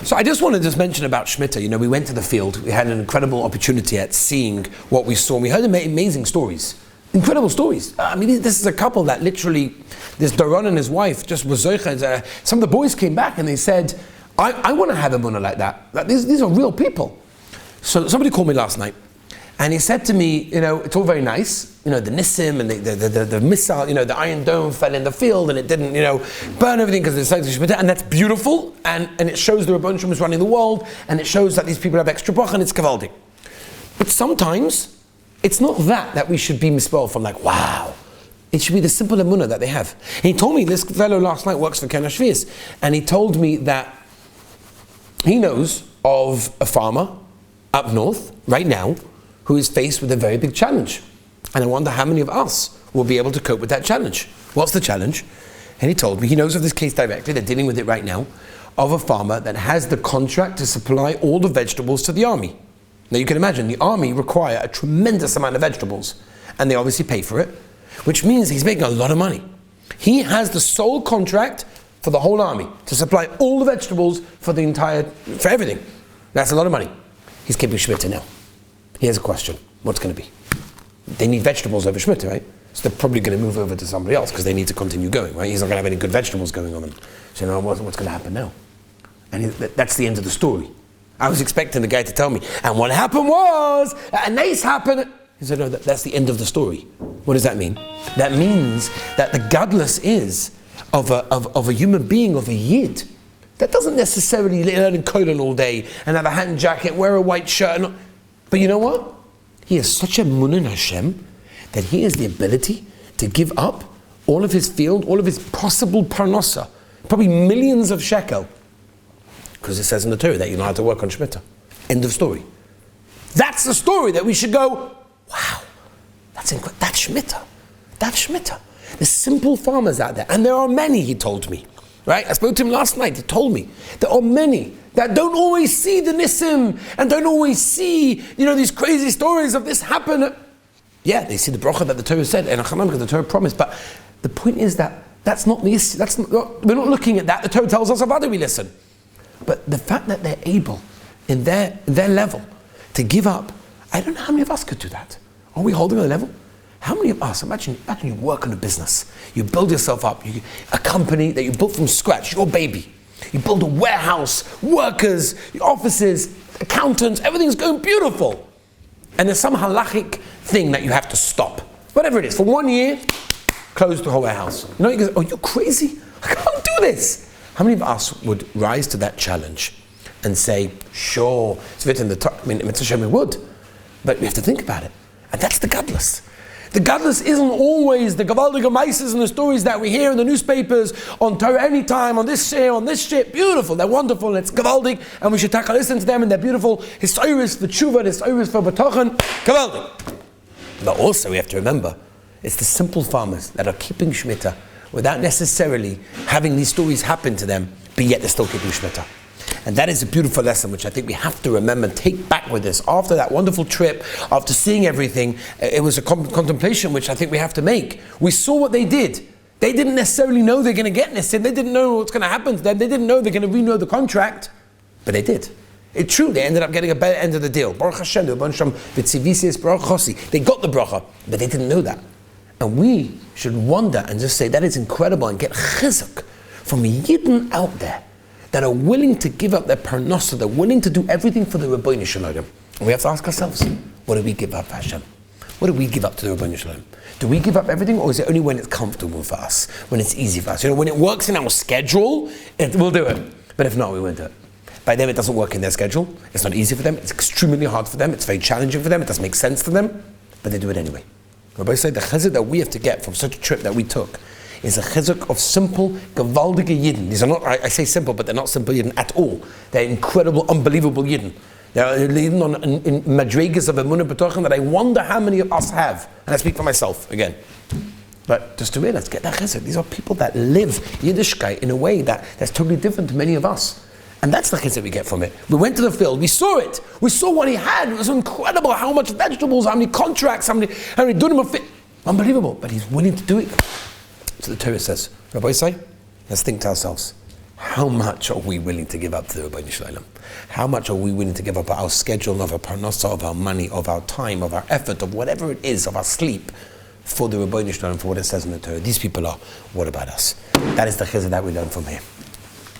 So I just want to mention about Shmittah. We went to the field. We had an incredible opportunity at seeing what we saw. We heard amazing stories. Incredible stories. This is a couple that literally, this Doron and his wife just was zoicha. Some of the boys came back and they said, I want to have Emuna like that. These are real people. So somebody called me last night and he said to me, it's all very nice. The Nissim and the missile, the Iron Dome fell in the field and it didn't, burn everything because it's like Shmittah, and that's beautiful, and it shows the Rebbeinu Shalom is running the world, and it shows that these people have extra bracha, and it's kavaldik. But sometimes, it's not that we should be misspelled from like, wow. It should be the simple Emuna that they have. And he told me, this fellow last night works for Ken Ashvius, and he told me that he knows of a farmer up north, right now, who is faced with a very big challenge. And I wonder how many of us will be able to cope with that challenge. What's the challenge? And he told me, he knows of this case directly, they're dealing with it right now, of a farmer that has the contract to supply all the vegetables to the army. Now you can imagine, the army require a tremendous amount of vegetables, and they obviously pay for it, which means he's making a lot of money. He has the sole contract for the whole army to supply all the vegetables for everything. That's a lot of money. He's keeping Shmittah now. He has a question. What's going to be? They need vegetables over Shmittah, right? So they're probably going to move over to somebody else because they need to continue going, right? He's not going to have any good vegetables going on them. So what's going to happen now? And that's the end of the story. I was expecting the guy to tell me, and what happened was, a nace happened. He said, no, that's the end of the story. What does that mean? That means that the godless is of a human being, of a yid. That doesn't necessarily learn in kollel all day and have a hat and jacket, wear a white shirt. But you know what? He has such a emunah in Hashem that he has the ability to give up all of his field, all of his possible parnosa, probably millions of shekel, because it says in the Torah that you're not allowed to work on Shmittah. End of story. That's the story that we should go, wow, that's incredible. That's Shmittah. That's Shmittah. The simple farmers out there, and there are many, he told me. Right? I spoke to him last night. He told me there are many that don't always see the Nissim and don't always see, these crazy stories of this happen. Yeah, they see the bracha that the Torah said, and the Torah promised. But the point is that that's not the issue. We're not looking at that. The Torah tells us of other we listen. But the fact that they're able, in their level, to give up, I don't know how many of us could do that. Are we holding a level? How many of us, imagine you work in a business, you build yourself up, a company that you built from scratch, your baby. You build a warehouse, workers, offices, accountants, everything's going beautiful. And there's some halachic thing that you have to stop. Whatever it is, for 1 year, close the whole warehouse. You go, oh, you're crazy? I can't do this. How many of us would rise to that challenge and say, sure, it's written in the Torah, Mitzvah Shem would, but we have to think about it. And that's the godless. The godless isn't always the gavaldige maises and the stories that we hear in the newspapers on Torah anytime, on this shit. Beautiful, they're wonderful, and it's gavaldig, and we should listen to them, and they're beautiful. Histoires for tshuva, histoires for betochen, gavaldig. But also we have to remember, it's the simple farmers that are keeping Shmittah without necessarily having these stories happen to them, but yet they're still keeping Shmittah. And that is a beautiful lesson which I think we have to remember and take back with us. After that wonderful trip, after seeing everything, it was a contemplation which I think we have to make. We saw what they did. They didn't necessarily know they're going to get this. They didn't know what's going to happen to them. They didn't know they're going to renew the contract. But they did. It's true, they ended up getting a better end of the deal. Baruch Hashem, they got the bracha, but they didn't know that. And we should wonder and just say, that is incredible, and get chizuk from a yidden out there that are willing to give up their parnasa, they're willing to do everything for the Rebbeinu Shalom. And we have to ask ourselves, what do we give up, Hashem? What do we give up to the Rebbeinu Shalom? Do we give up everything, or is it only when it's comfortable for us, when it's easy for us? When it works in our schedule, we'll do it. But if not, we won't do it. By them, it doesn't work in their schedule. It's not easy for them. It's extremely hard for them. It's very challenging for them. It doesn't make sense to them. But they do it anyway. Rabbi said the chizuk that we have to get from such a trip that we took is a chizuk of simple, gavaldige yidden. These are not, I say simple, but they're not simple yidden at all. They're incredible, unbelievable yidden. They're yidden in madrigas of emunah b'tochen that I wonder how many of us have. And I speak for myself again. But just to realize, get that chizuk. These are people that live Yiddishkeit in a way that's totally different to many of us. And that's the chizuk we get from it. We went to the field, we saw it. We saw what he had. It was incredible. How much vegetables, how many contracts, how many dunim of fit. Unbelievable. But he's willing to do it. So the Torah says, Rabbi say, let's think to ourselves, how much are we willing to give up to the Rebbeinu Shalom? How much are we willing to give up our schedule, of our parnasa, of our money, of our time, of our effort, of whatever it is, of our sleep, for the Rebbeinu Shalom, for what it says in the Torah? These people are, what about us? That is the chizah that we learn from here.